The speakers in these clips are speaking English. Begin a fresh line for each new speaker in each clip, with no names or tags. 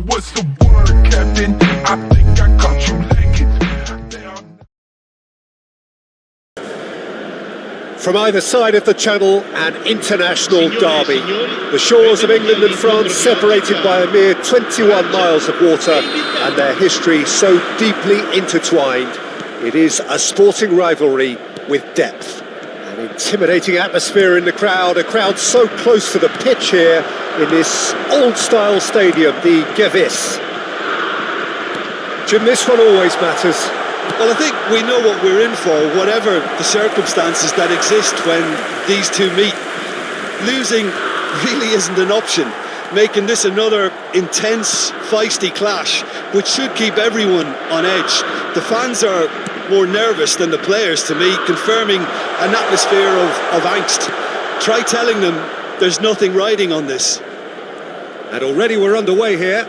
What's the word, Captain? I think I caught you lacking.
From either side of the channel, an international derby. The shores of England and France separated by a mere 21 miles of water, and their history so deeply intertwined. It is a sporting rivalry with depth. An intimidating atmosphere in the crowd, a crowd so close to the pitch here in this old-style stadium, the Gevis. Jim, this one always matters.
Well, I think we know what we're in for, whatever the circumstances that exist when these two meet. Losing really isn't an option, making this another intense, feisty clash, which should keep everyone on edge. The fans are more nervous than the players, to me, confirming an atmosphere of angst. Try telling them there's nothing riding on this.
And already we're underway here.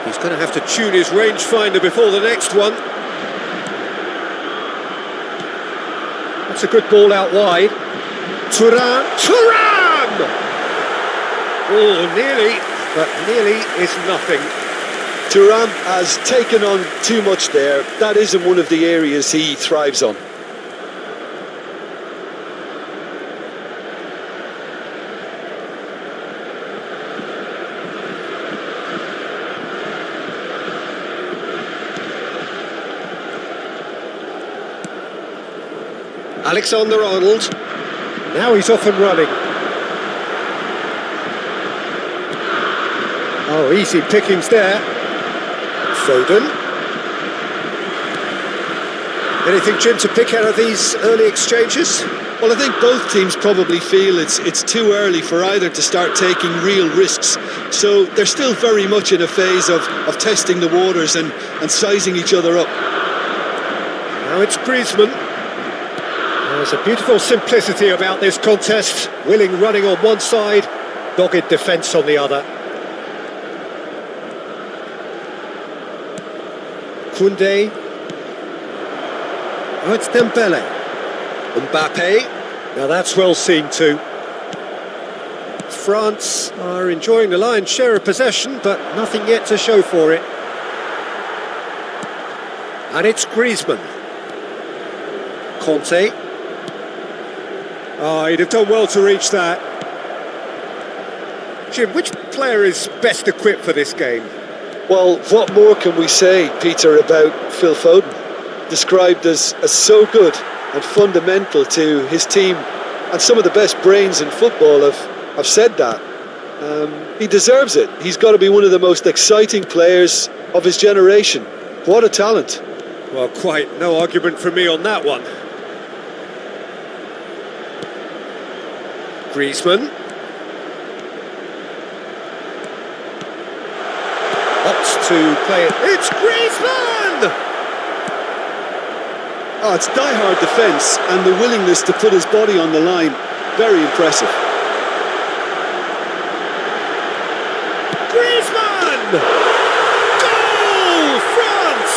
He's going to have to tune his rangefinder before the next one. That's a good ball out wide. Thuram! Oh, nearly, but nearly is nothing.
Thuram has taken on too much there. That isn't one of the areas he thrives on.
Alexander-Arnold, now he's off and running. Oh, easy pickings there. Foden. Anything, Jim, to pick out of these early exchanges?
Well, I think both teams probably feel it's too early for either to start taking real risks. So they're still very much in a phase of testing the waters and sizing each other up.
Now it's Griezmann. There's a beautiful simplicity about this contest. Willing running on one side, dogged defence on the other. Koundé. Oh, it's Dembele. Mbappe. Now that's well seen too. France are enjoying the lion's share of possession, but nothing yet to show for it. And it's Griezmann. Conte. Oh, he'd have done well to reach that. Jim, which player is best equipped for this game?
Well, what more can we say, Peter, about Phil Foden? Described as so good and fundamental to his team, and some of the best brains in football have said that. He deserves it. He's got to be one of the most exciting players of his generation. What a talent.
Well, quite no argument from me on that one. Griezmann. Opts to play it. It's Griezmann!
Oh, it's die-hard defence and the willingness to put his body on the line. Very impressive.
Griezmann! Goal! France!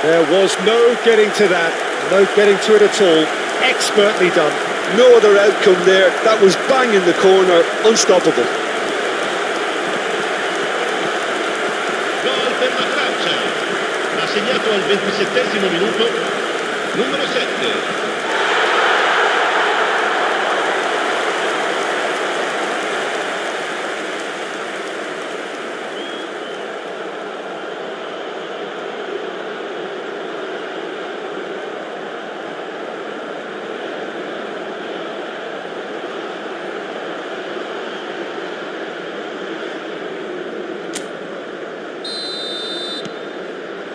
There was no getting to that. No getting to it at all. Expertly done.
No other outcome there. That was bang in the corner. Unstoppable.
Gol per la Francia. Ha segnato al 27esimo minuto numero 7.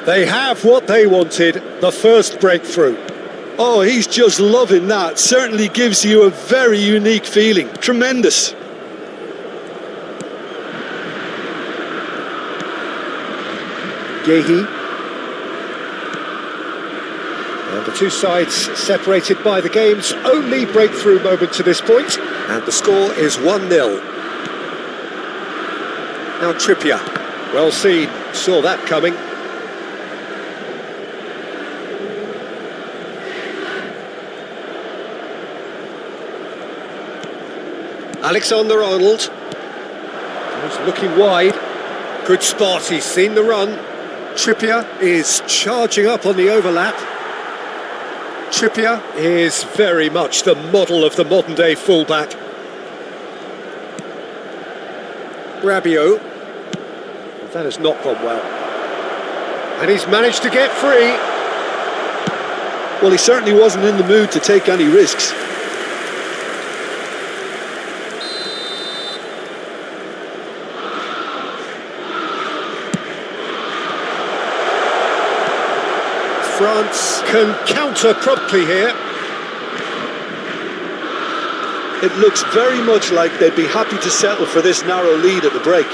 They have what they wanted, the first breakthrough.
Oh, he's just loving that. Certainly gives you a very unique feeling. Tremendous.
Gehi. And the two sides separated by the game's only breakthrough moment to this point, and the score is 1-0. Now Trippier. Well seen, saw that coming. Alexander-Arnold. He's looking wide. Good spot, he's seen the run. Trippier is charging up on the overlap. Trippier is very much the model of the modern-day fullback. Rabiot. That has not gone well. And he's managed to get free.
Well, he certainly wasn't in the mood to take any risks.
France can counter promptly here.
It looks very much like they'd be happy to settle for this narrow lead at the break.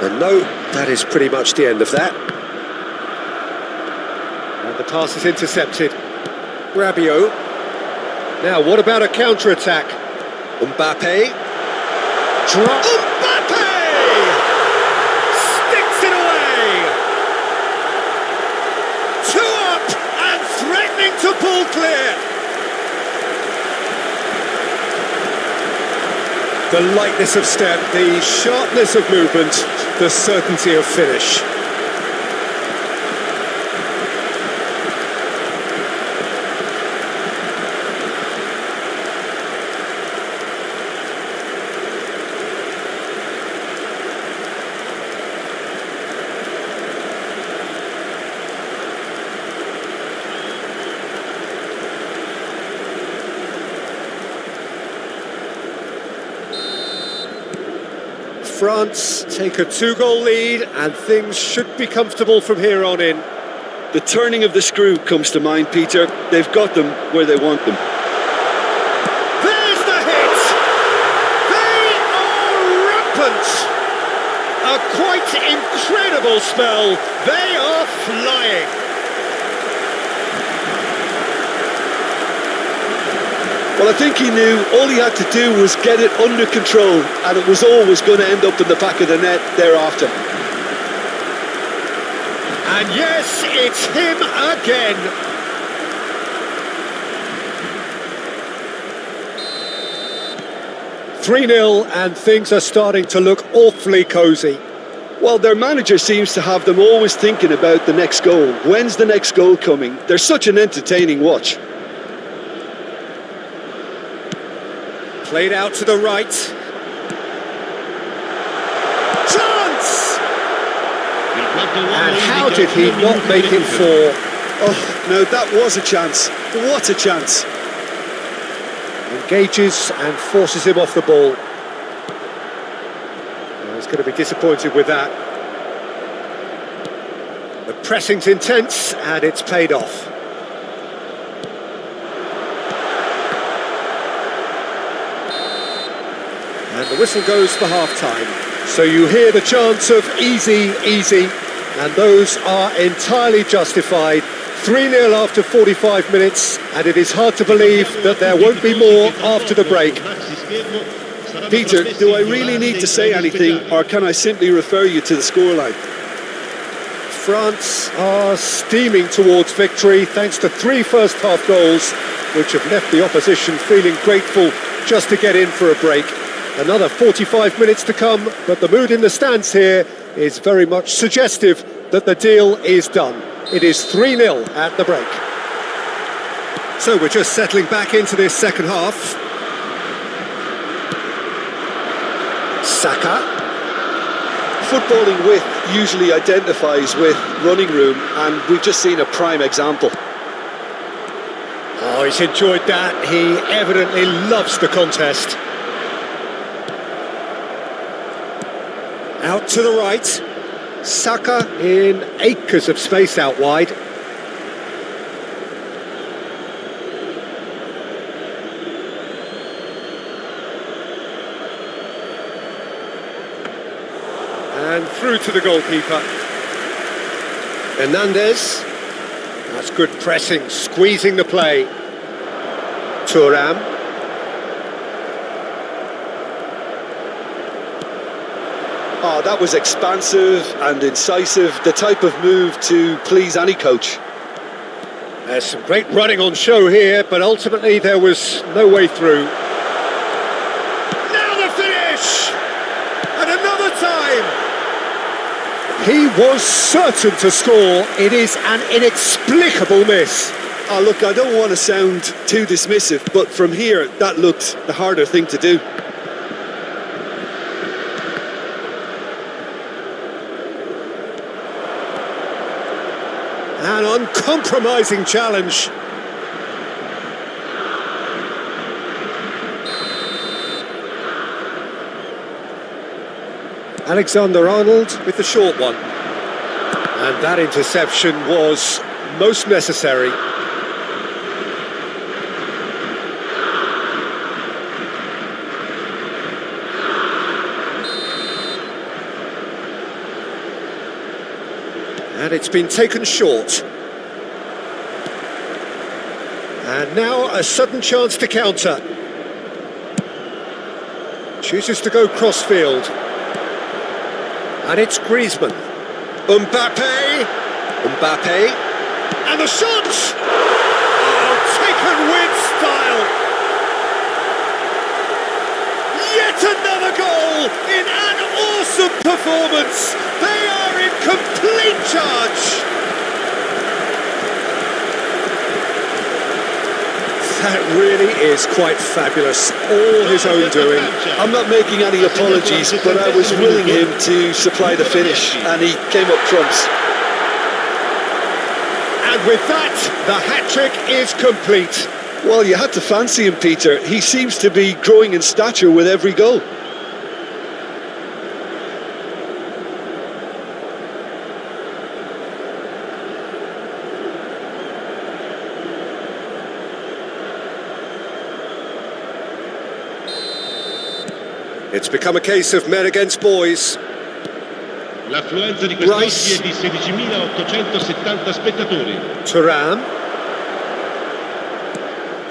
And no, that is pretty much the end of that. And the pass is intercepted. Rabiot. Now, what about a counter-attack? Mbappe. Mbappe! Sticks it away! 2 up and threatening to pull clear. The lightness of step, the sharpness of movement, the certainty of finish. France take a 2-goal lead and things should be comfortable from here on in.
The turning of the screw comes to mind, Peter. They've got them where they want them.
There's the hit! They are rampant! A quite incredible spell. They are flying.
Well, I think he knew all he had to do was get it under control, and it was always going to end up in the back of the net thereafter.
And yes, it's him again. "3-0 and things are starting to look awfully cosy.
Well, their manager seems to have them always thinking about the next goal. When's the next goal coming? They're such an entertaining watch.
Played out to the right. Chance! And how did he not make it 4?
Oh, no, that was a chance. What a chance.
Engages and forces him off the ball. Well, he's going to be disappointed with that. The pressing's intense and it's paid off. And the whistle goes for half-time. So you hear the chants of easy, easy, and those are entirely justified. 3-0 after 45 minutes, and it is hard to believe that there won't be more after the break.
Peter, do I really need to say anything, or can I simply refer you to the scoreline?
France are steaming towards victory thanks to 3 first-half goals, which have left the opposition feeling grateful just to get in for a break. Another 45 minutes to come, but the mood in the stands here is very much suggestive that the deal is done. It is 3-0 at the break. So we're just settling back into this second half. Saka.
Footballing width usually identifies with running room, and we've just seen a prime example.
Oh, he's enjoyed that. He evidently loves the contest. Out to the right. Saka in acres of space out wide. And through to the goalkeeper. Hernandez. That's good pressing, squeezing the play. Thuram.
Oh, that was expansive and incisive, the type of move to please any coach.
There's some great running on show here, but ultimately there was no way through. Now the finish! And another time! He was certain to score. It is an inexplicable miss.
Oh, look, I don't want to sound too dismissive, but from here, that looked the harder thing to do.
An uncompromising challenge. Alexander-Arnold with the short one. And that interception was most necessary. And it's been taken short. And now a sudden chance to counter. Chooses to go cross-field. And it's Griezmann. Mbappe. And the shot! Oh, taken with style. Yet another goal in an awesome performance. They are in complete charge. That really is quite fabulous. All his own doing.
I'm not making any apologies, but I was willing him to supply the finish, and he came up trumps.
And with that, the hat-trick is complete.
Well, you had to fancy him, Peter. He seems to be growing in stature with every goal.
It's become a case of men against boys.
L'affluenza di quest'oggi è di 16.870 spettatori.
Thuram.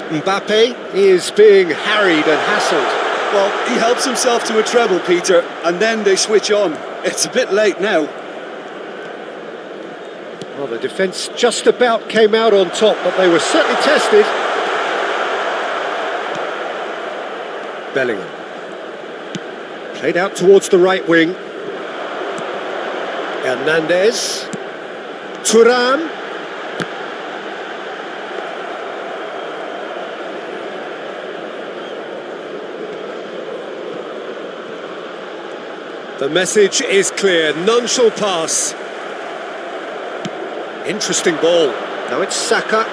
Mbappe is being harried and hassled.
Well, he helps himself to a treble, Peter, and then they switch on. It's a bit late now.
Well, the defence just about came out on top, but they were certainly tested. Bellingham. Played out towards the right wing. Hernandez. Thuram. The message is clear, none shall pass. Interesting ball. Now it's Saka.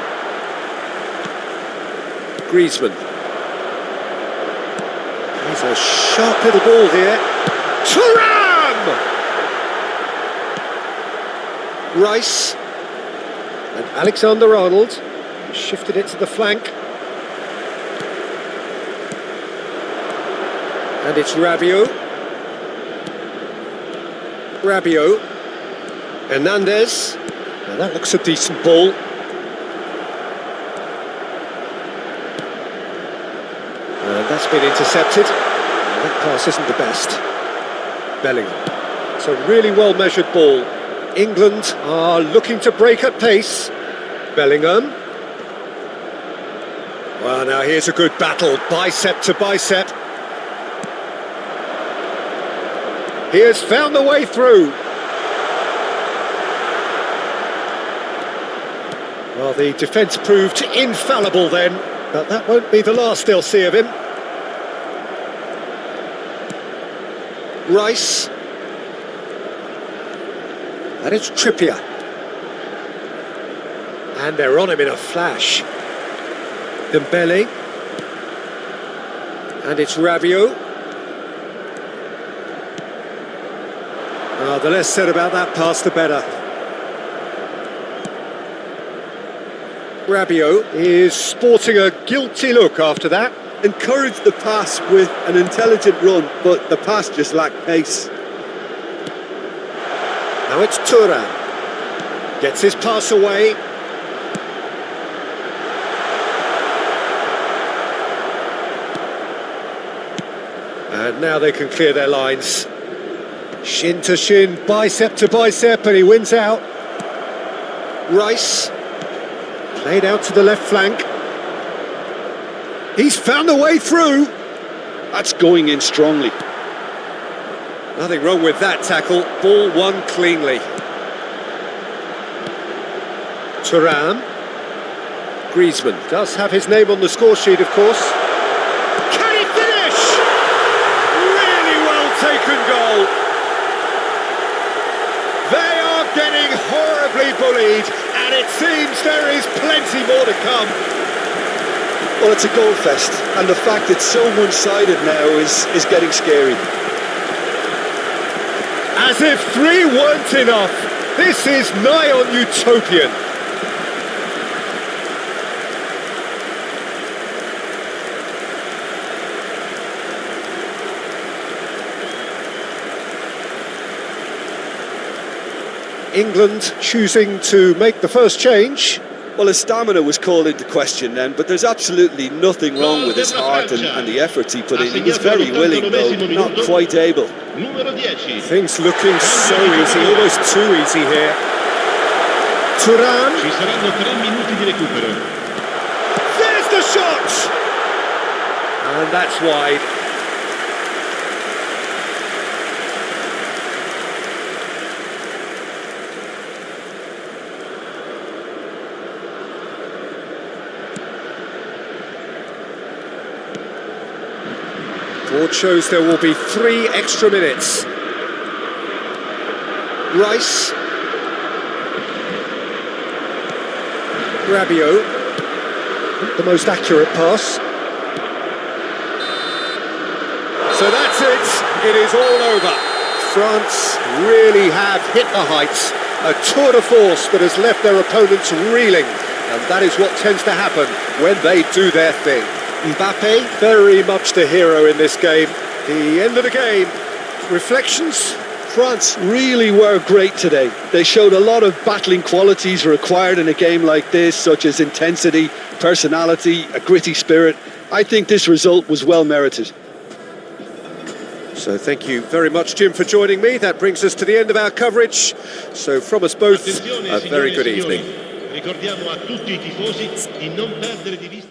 Griezmann. He's a sharp little ball here. Thuram! Rice. And Alexander-Arnold. He shifted it to the flank. And it's Rabiot. Hernandez. Now that looks a decent ball. And that's been intercepted. And that pass isn't the best. Bellingham. It's a really well-measured ball. England are looking to break at pace. Bellingham. Well, now here's a good battle, bicep to bicep. He has found the way through. Well, the defence proved infallible then, but that won't be the last they'll see of him. Rice. And it's Trippier. And they're on him in a flash. Dembele. And it's Rabiot. The less said about that pass, the better. Rabiot is sporting a guilty look after that.
Encouraged the pass with an intelligent run, but the pass just lacked pace.
Now it's Thuram. Gets his pass away. And now they can clear their lines. Shin to shin, bicep to bicep, and he wins out. Rice. Played out to the left flank. He's found a way through.
That's going in strongly.
Nothing wrong with that tackle. Ball won cleanly. Thuram. Griezmann does have his name on the score sheet, of course. Can he finish? Really well taken goal. They are getting horribly bullied, and it seems there is plenty more to come.
Well, it's a goal fest, and the fact it's so one-sided now is getting scary.
As if 3 weren't enough, this is nigh on utopian. England choosing to make the first change.
Well, his stamina was called into question then, but there's absolutely nothing wrong with his heart and the efforts he put in. He was very willing, though not quite able.
Things looking so easy, almost too easy here. Thuram.
Ci saranno 3 minuti di recupero.
There's the shot! And that's wide. Board shows there will be 3 extra minutes. Rice. Rabiot. The most accurate pass. So that's it. It is all over. France really have hit the heights. A tour de force that has left their opponents reeling. And that is what tends to happen when they do their thing. Mbappe, very much the hero in this game. The end of the game. Reflections?
France really were great today. They showed a lot of battling qualities required in a game like this, such as intensity, personality, a gritty spirit. I think this result was well merited.
So thank you very much, Jim, for joining me. That brings us to the end of our coverage. So from us both, a very good evening.
Ricordiamo a tutti i tifosi di non perdere di vista